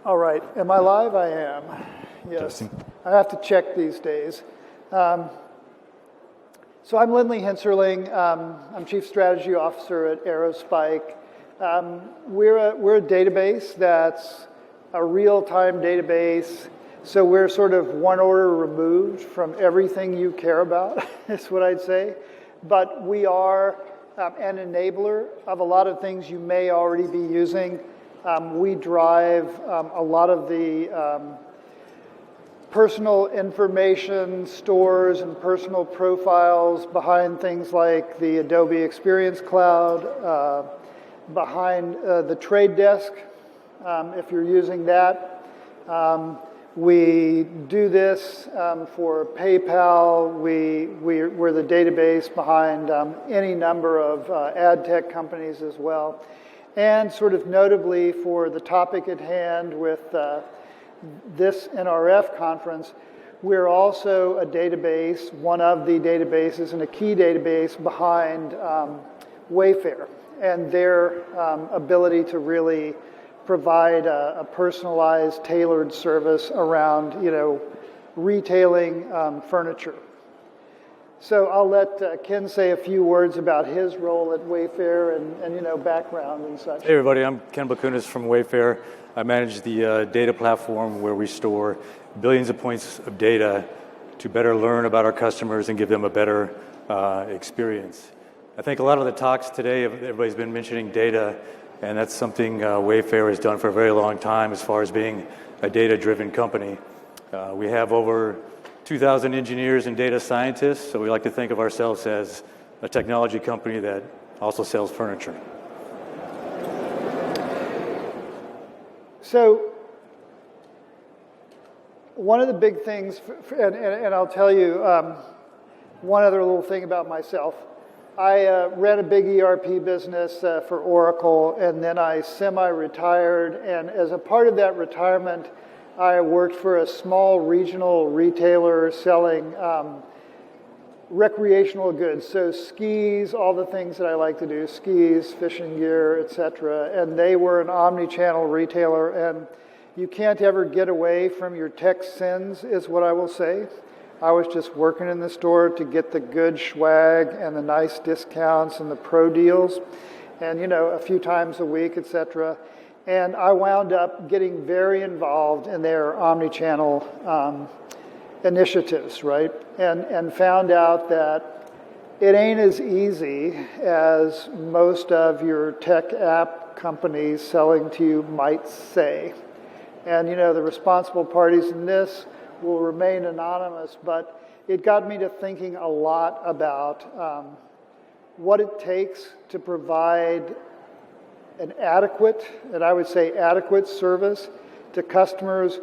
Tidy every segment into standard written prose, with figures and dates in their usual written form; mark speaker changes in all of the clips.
Speaker 1: All right, am I live? I am. Yes,
Speaker 2: Testing.
Speaker 1: I have to check these days. So I'm Lenley Hensarling. I'm Chief Strategy Officer at Aerospike. We're a database that's a real-time database. So we're sort of one order removed from everything you care about, is what I'd say. But we are an enabler of a lot of things you may already be using. We drive a lot of the personal information stores and personal profiles behind things like the Adobe Experience Cloud, behind the trade desk, if you're using that. We do this for PayPal. We're the database behind any number of ad tech companies as well. And sort of notably for the topic at hand with this NRF conference, we're also a database, one of the databases and a key database behind Wayfair and their ability to really provide a personalized, tailored service around, retailing furniture. So I'll let Ken say a few words about his role at Wayfair and background and such.
Speaker 2: Hey everybody, I'm Ken Bakunas from Wayfair. I manage the data platform where we store billions of points of data to better learn about our customers and give them a better experience. I think a lot of the talks today, everybody's been mentioning data, and that's something Wayfair has done for a very long time as far as being a data-driven company. We have over 2,000 engineers and data scientists, so we like to think of ourselves as a technology company that also sells furniture.
Speaker 1: So one of the big things, and I'll tell you one other little thing about myself. I ran a big ERP business for Oracle, and then I semi-retired, and as a part of that retirement, I worked for a small regional retailer selling recreational goods, so skis, all the things that I like to do, skis, fishing gear, etc. And they were an omni-channel retailer, and you can't ever get away from your tech sins, is what I will say. I was just working in the store to get the good swag and the nice discounts and the pro deals, and a few times a week, etc. And I wound up getting very involved in their omni-channel initiatives, right? And found out that it ain't as easy as most of your tech app companies selling to you might say. And the responsible parties in this will remain anonymous, but it got me to thinking a lot about what it takes to provide an adequate, and I would say adequate service to customers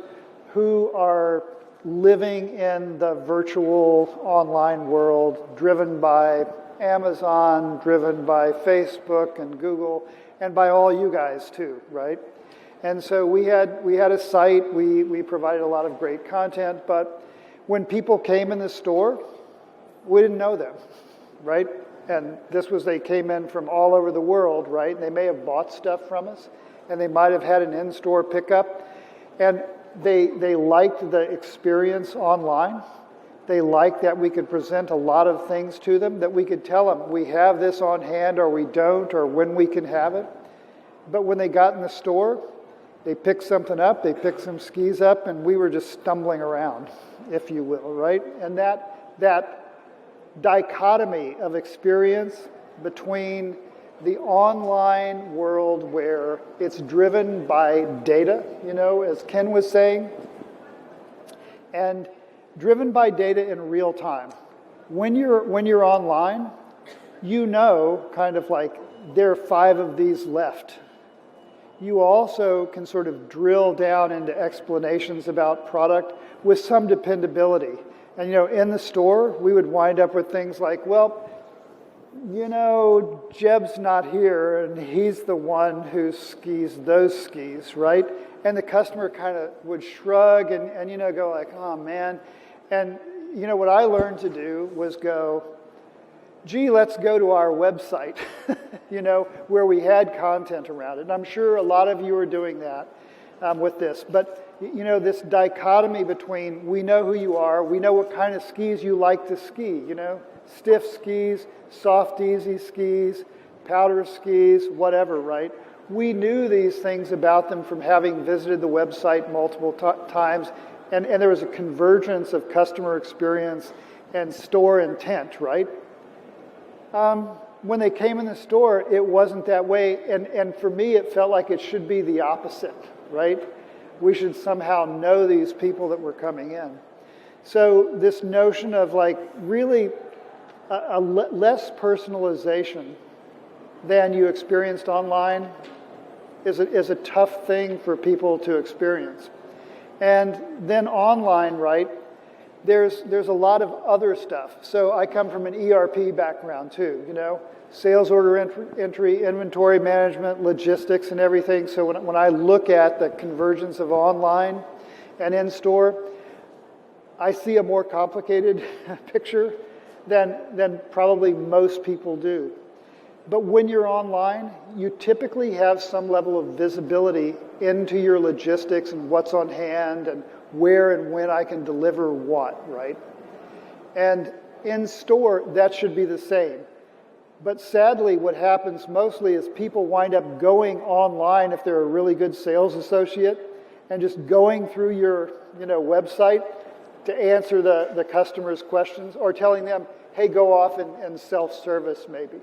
Speaker 1: who are living in the virtual online world, driven by Amazon, driven by Facebook and Google, and by all you guys too, right? And so we had a site, we provided a lot of great content, but when people came in the store, we didn't know them, right? And they came in from all over the world, right? And they may have bought stuff from us, and they might have had an in-store pickup, and they liked the experience online. They liked that we could present a lot of things to them, that we could tell them, we have this on hand, or we don't, or when we can have it. But when they got in the store, they picked something up, they picked some skis up, and we were just stumbling around, if you will, right? And that dichotomy of experience between the online world where it's driven by data, as Ken was saying, and driven by data in real time. When you're online, kind of like there are 5 of these left. You also can sort of drill down into explanations about product with some dependability. And in the store, we would wind up with things like, well, Jeb's not here, and he's the one who skis those skis, right? And the customer kind of would shrug and go like, oh man. And what I learned to do was go, gee, let's go to our website, where we had content around it. And I'm sure a lot of you are doing that. with this. But, you know, this dichotomy between we know who you are, we know what kind of skis you like to ski, you know, stiff skis, soft, easy skis, powder skis, whatever, right? We knew these things about them from having visited the website multiple times, and there was a convergence of customer experience and store intent, right? When they came in the store, it wasn't that way, and for me, it felt like it should be the opposite, right? We should somehow know these people that were coming in. So this notion of like really less personalization than you experienced online is a tough thing for people to experience. And then online, right, there's a lot of other stuff. So I come from an ERP background too, you know, sales order entry, inventory management, logistics and everything. So when I look at the convergence of online and in-store, I see a more complicated picture than probably most people do. But when you're online, you typically have some level of visibility into your logistics and what's on hand and where and when I can deliver what, right? And in store, that should be the same. But sadly, what happens mostly is people wind up going online if they're a really good sales associate and just going through your, you know, website to answer the customer's questions or telling them, hey, go off and self-service maybe.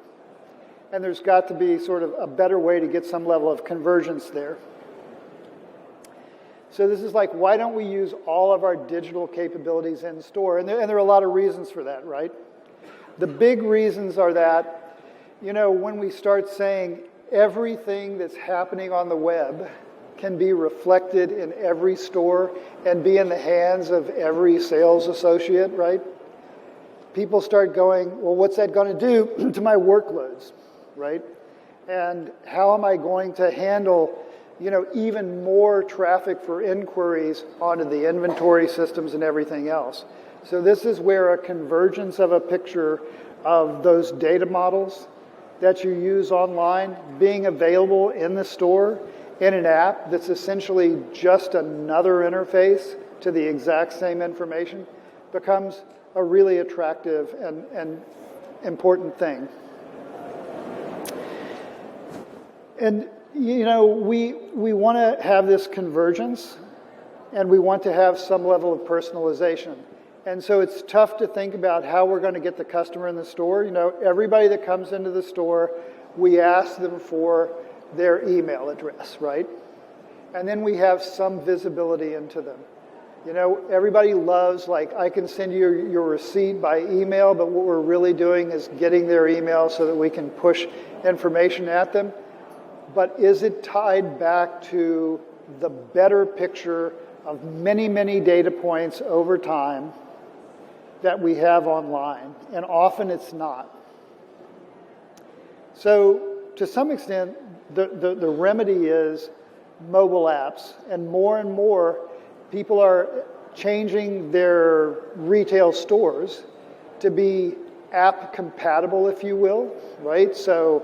Speaker 1: And there's got to be sort of a better way to get some level of convergence there. So this is like, why don't we use all of our digital capabilities in store? And there are a lot of reasons for that, right? The big reasons are that, you know, when we start saying everything that's happening on the web can be reflected in every store and be in the hands of every sales associate, right? People start going, well, what's that going to do to my workloads, right? And how am I going to handle, you know, even more traffic for inquiries onto the inventory systems and everything else? So this is where a convergence of a picture of those data models that you use online being available in the store in an app that's essentially just another interface to the exact same information becomes a really attractive and important thing. And, you know, we want to have this convergence, and we want to have some level of personalization. And so it's tough to think about how we're going to get the customer in the store. You know, everybody that comes into the store, we ask them for their email address, right? And then we have some visibility into them. You know, everybody loves, like, I can send you your receipt by email, but what we're really doing is getting their email so that we can push information at them. But is it tied back to the better picture of many, many data points over time that we have online? And often it's not. So to some extent, the remedy is mobile apps, and more people are changing their retail stores to be app compatible, if you will, right? So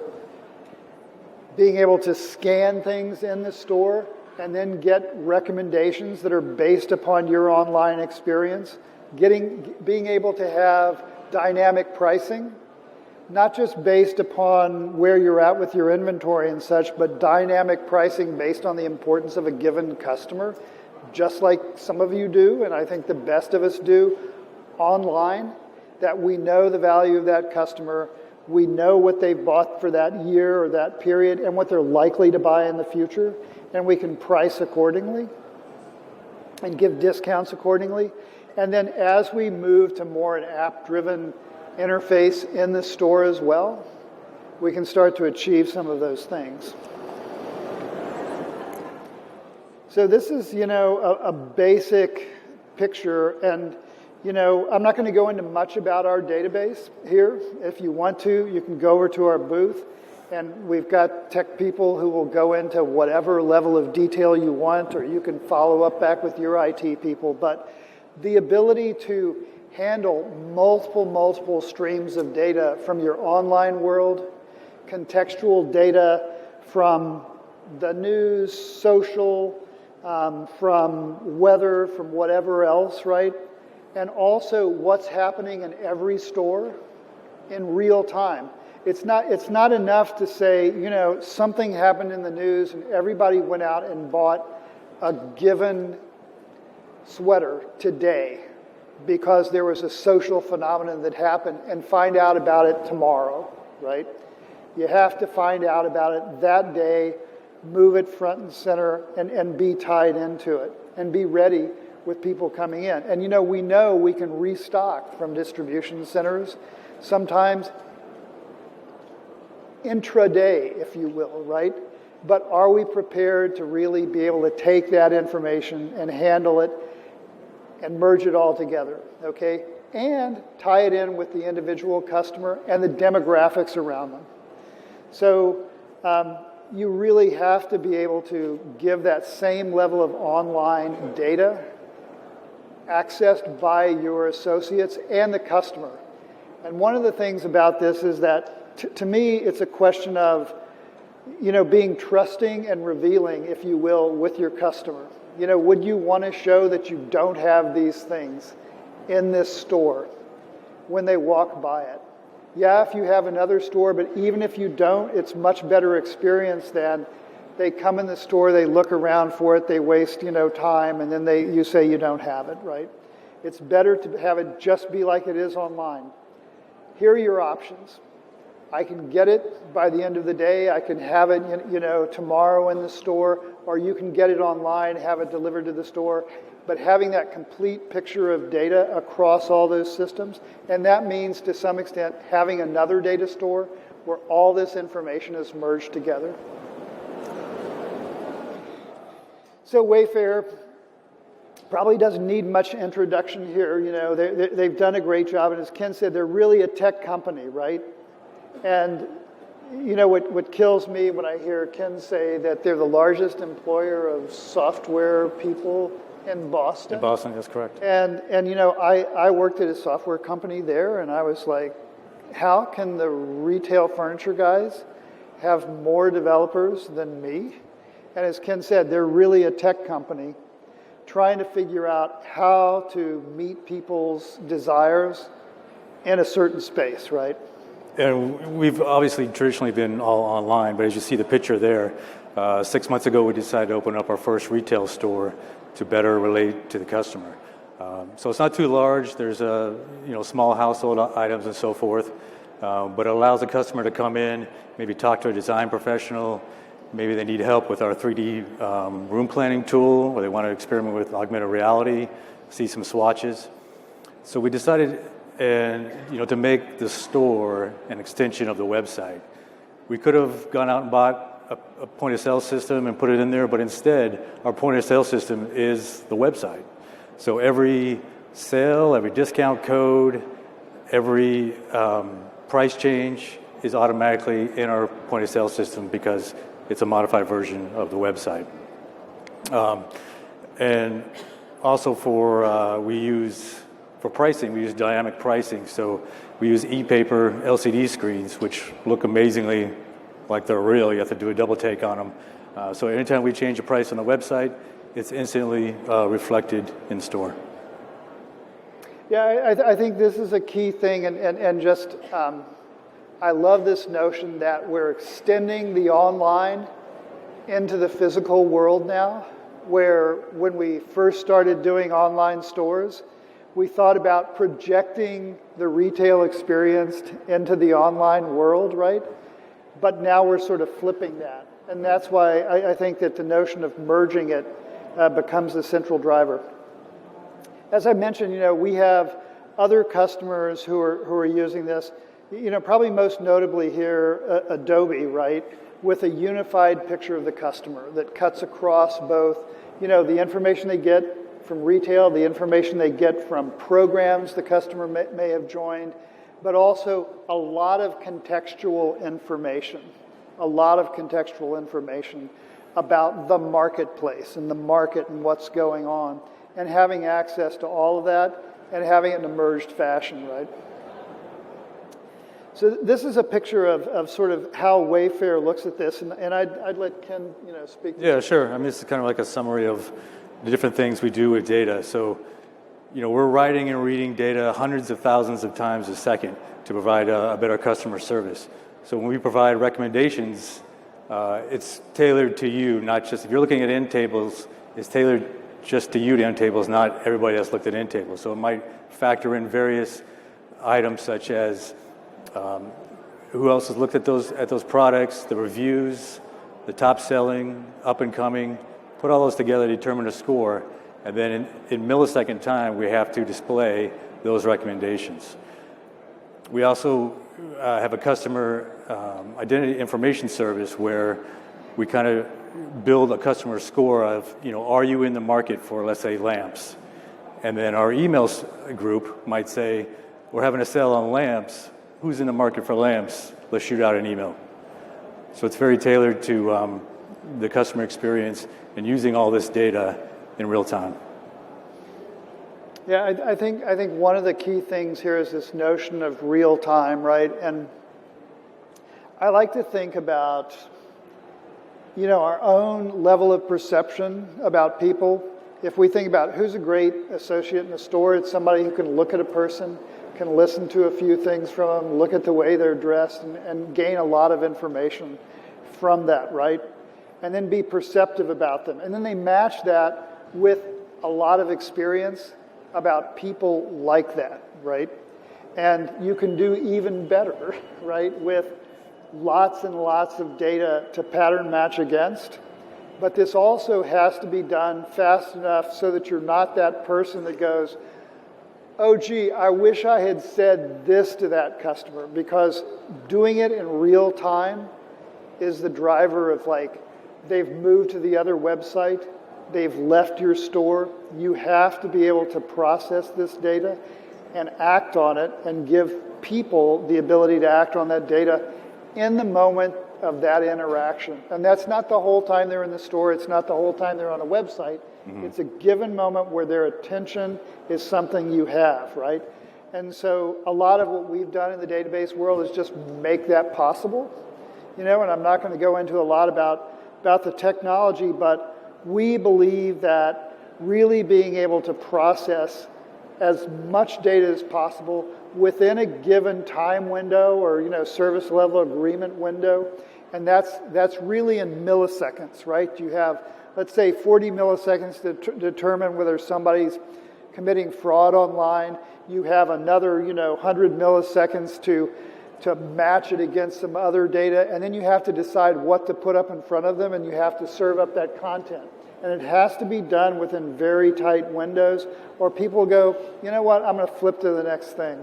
Speaker 1: being able to scan things in the store and then get recommendations that are based upon your online experience, being able to have dynamic pricing, not just based upon where you're at with your inventory and such, but dynamic pricing based on the importance of a given customer, just like some of you do, and I think the best of us do online, that we know the value of that customer, we know what they've bought for that year or that period and what they're likely to buy in the future, and we can price accordingly and give discounts accordingly. And then as we move to more an app-driven interface in the store as well, we can start to achieve some of those things. So this is, you know, a basic picture, and, you know, I'm not going to go into much about our database here. If you want to, you can go over to our booth, and we've got tech people who will go into whatever level of detail you want, or you can follow up back with your IT people. But the ability to handle multiple streams of data from your online world, contextual data from the news, social, from weather, from whatever else, right? And also what's happening in every store in real time. It's not enough to say, something happened in the news and everybody went out and bought a given sweater today because there was a social phenomenon that happened, and find out about it tomorrow, right? You have to find out about it that day, move it front and center, and be tied into it, and be ready with people coming in. And we know we can restock from distribution centers, sometimes intraday, if you will, right? But are we prepared to really be able to take that information and handle it and merge it all together, okay? And tie it in with the individual customer and the demographics around them. So you really have to be able to give that same level of online data accessed by your associates and the customer. And one of the things about this is that, to me, it's a question of, being trusting and revealing, if you will, with your customer. Would you want to show that you don't have these things in this store when they walk by it? Yeah, if you have another store, but even if you don't, it's much better experience than they come in the store, they look around for it, they waste, time, and then you say you don't have it, right? It's better to have it just be like it is online. Here are your options. I can get it by the end of the day. I can have it, tomorrow in the store, or you can get it online, have it delivered to the store. But having that complete picture of data across all those systems, and that means to some extent having another data store where all this information is merged together. So Wayfair probably doesn't need much introduction here. They've done a great job, and as Ken said, they're really a tech company, right? And what kills me when I hear Ken say that they're the largest employer of software people in Boston.
Speaker 2: In Boston, that's correct.
Speaker 1: And I worked at a software company there, and I was like, how can the retail furniture guys have more developers than me? And as Ken said, they're really a tech company trying to figure out how to meet people's desires in a certain space, right?
Speaker 2: And we've obviously traditionally been all online, but as you see the picture there, 6 months ago we decided to open up our first retail store to better relate to the customer. So it's not too large. There's small household items and so forth, but it allows the customer to come in, maybe talk to a design professional. Maybe they need help with our 3D room planning tool, or they want to experiment with augmented reality, see some swatches. So we decided, to make the store an extension of the website. We could have gone out and bought a point-of-sale system and put it in there, but instead, our point-of-sale system is the website. So every sale, every discount code, every price change is automatically in our point-of-sale system because it's a modified version of the website. And also for pricing, we use dynamic pricing. So we use e-paper LCD screens, which look amazingly like they're real. You have to do a double take on them. So anytime we change a price on the website, it's instantly reflected in store.
Speaker 1: Yeah, I think this is a key thing, and just I love this notion that we're extending the online into the physical world now, where when we first started doing online stores, we thought about projecting the retail experience into the online world, right? But now we're sort of flipping that. And that's why I think that the notion of merging it becomes the central driver. As I mentioned, we have other customers who are using this. Probably most notably here, Adobe, right? With a unified picture of the customer that cuts across both, the information they get from retail, the information they get from programs the customer may have joined, but also a lot of contextual information about the marketplace and the market and what's going on, and having access to all of that and having it in a merged fashion, right? So this is a picture of sort of how Wayfair looks at this, and I'd let Ken, speak.
Speaker 2: Yeah, sure. I mean, this is kind of like a summary of the different things we do with data. So, we're writing and reading data hundreds of thousands of times a second to provide a better customer service. So when we provide recommendations, it's tailored to you, not just, if you're looking at end tables, it's tailored just to you to end tables, not everybody that's looked at end tables. So it might factor in various items such as who else has looked at those products, the reviews, the top selling, up and coming, put all those together to determine a score, and then in millisecond time we have to display those recommendations. We also have a customer identity information service where we kind of build a customer score of, are you in the market for, let's say, lamps? And then our emails group might say, we're having a sale on lamps. Who's in the market for lamps? Let's shoot out an email. So it's very tailored to the customer experience and using all this data in real time.
Speaker 1: Yeah, I think one of the key things here is this notion of real time, right? And I like to think about, our own level of perception about people. If we think about who's a great associate in the store, it's somebody who can look at a person, can listen to a few things from them, look at the way they're dressed, and gain a lot of information from that, right? And then be perceptive about them. And then they match that with a lot of experience about people like that, right? And you can do even better, right, with lots and lots of data to pattern match against. But this also has to be done fast enough so that you're not that person that goes, oh, gee, I wish I had said this to that customer, because doing it in real time is the driver of, they've moved to the other website, they've left your store. You have to be able to process this data and act on it and give people the ability to act on that data in the moment of that interaction. And that's not the whole time they're in the store, it's not the whole time they're on a website. It's a given moment where their attention is something you have, right? And so a lot of what we've done in the database world is just make that possible. And I'm not going to go into a lot about the technology, but we believe that really being able to process as much data as possible within a given time window or service level agreement window, and that's really in milliseconds, right? You have, let's say, 40 milliseconds to determine whether somebody's committing fraud online. You have another, 100 milliseconds to match it against some other data, and then you have to decide what to put up in front of them, and you have to serve up that content. And it has to be done within very tight windows, or people go, you know what, I'm going to flip to the next thing.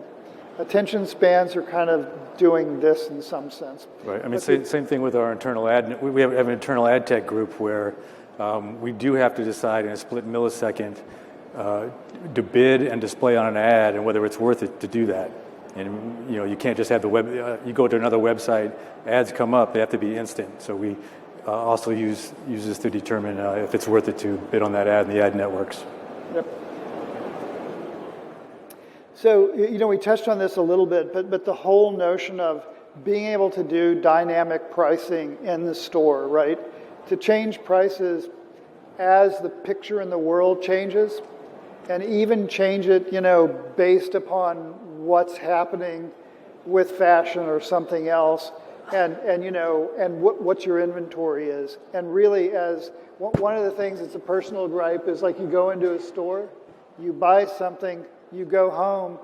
Speaker 1: Attention spans are kind of doing this in some sense.
Speaker 2: Right. I mean, same thing with our internal ad. We have an internal ad tech group where we do have to decide in a split millisecond to bid and display on an ad and whether it's worth it to do that. And you can't just have the web. You go to another website, ads come up; they have to be instant. So we also use this to determine if it's worth it to bid on that ad in the ad networks.
Speaker 1: Yep. So we touched on this a little bit, but the whole notion of being able to do dynamic pricing in the store, right? To change prices as the picture in the world changes, and even change it, based upon what's happening with fashion or something else, and what your inventory is. And really, as one of the things that's a personal gripe is, like, you go into a store, you buy something, you go home,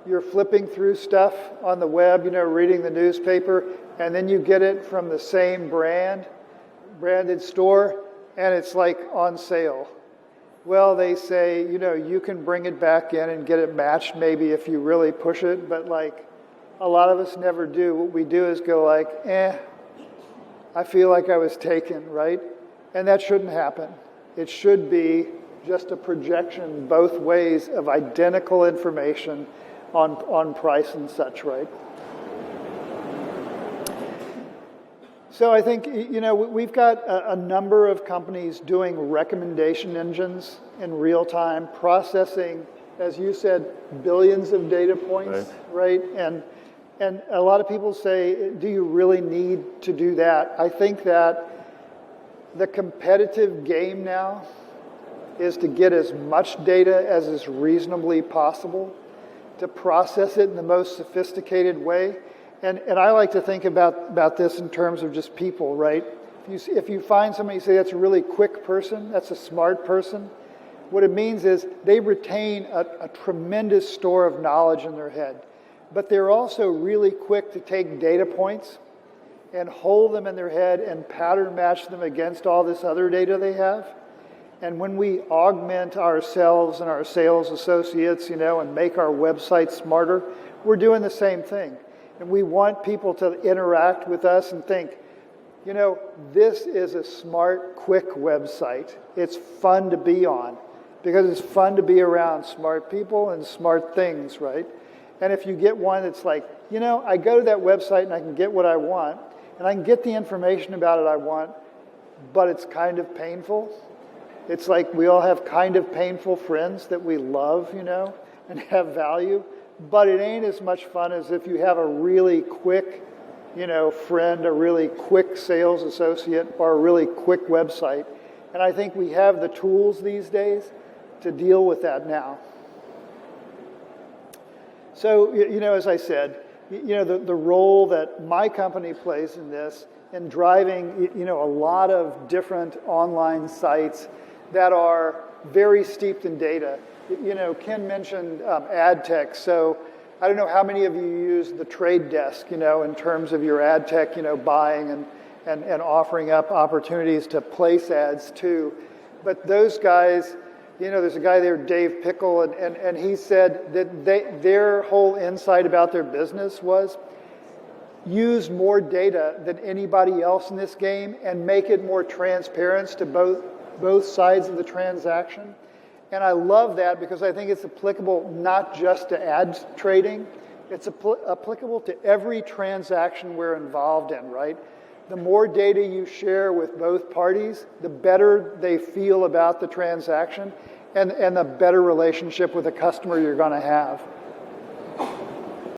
Speaker 1: you're flipping through stuff on the web, reading the newspaper, and then you get it from the same branded store, and it's like on sale. Well, they say, you can bring it back in and get it matched maybe if you really push it, but a lot of us never do. What we do is go I feel like I was taken, right? And that shouldn't happen. It should be just a projection both ways of identical information on price and such, right? So I think, we've got a number of companies doing recommendation engines in real time, processing, as you said, billions of data points, right? And And a lot of people say, do you really need to do that? I think that the competitive game now is to get as much data as is reasonably possible, to process it in the most sophisticated way. And I like to think about this in terms of just people, right? If you find somebody, you say that's a really quick person, that's a smart person, what it means is they retain a tremendous store of knowledge in their head. But they're also really quick to take data points and hold them in their head and pattern match them against all this other data they have. And when we augment ourselves and our sales associates, and make our website smarter, we're doing the same thing. And we want people to interact with us and think, this is a smart, quick website. It's fun to be on because it's fun to be around smart people and smart things, right? And if you get one that's like, I go to that website and I can get what I want, and I can get the information about it I want, but it's kind of painful. It's like we all have kind of painful friends that we love, and have value, but it ain't as much fun as if you have a really quick, friend, a really quick sales associate, or a really quick website. And I think we have the tools these days to deal with that now. So, as I said, the role that my company plays in this, in driving, a lot of different online sites that are very steeped in data. Ken mentioned ad tech. So I don't know how many of you use the trade desk, in terms of your ad tech, buying and offering up opportunities to place ads too. But those guys, there's a guy there, Dave Pickle, and he said that their whole insight about their business was use more data than anybody else in this game and make it more transparent to both sides of the transaction. And I love that because I think it's applicable not just to ads trading, it's applicable to every transaction we're involved in, right? The more data you share with both parties, the better they feel about the transaction and the better relationship with the customer you're going to have.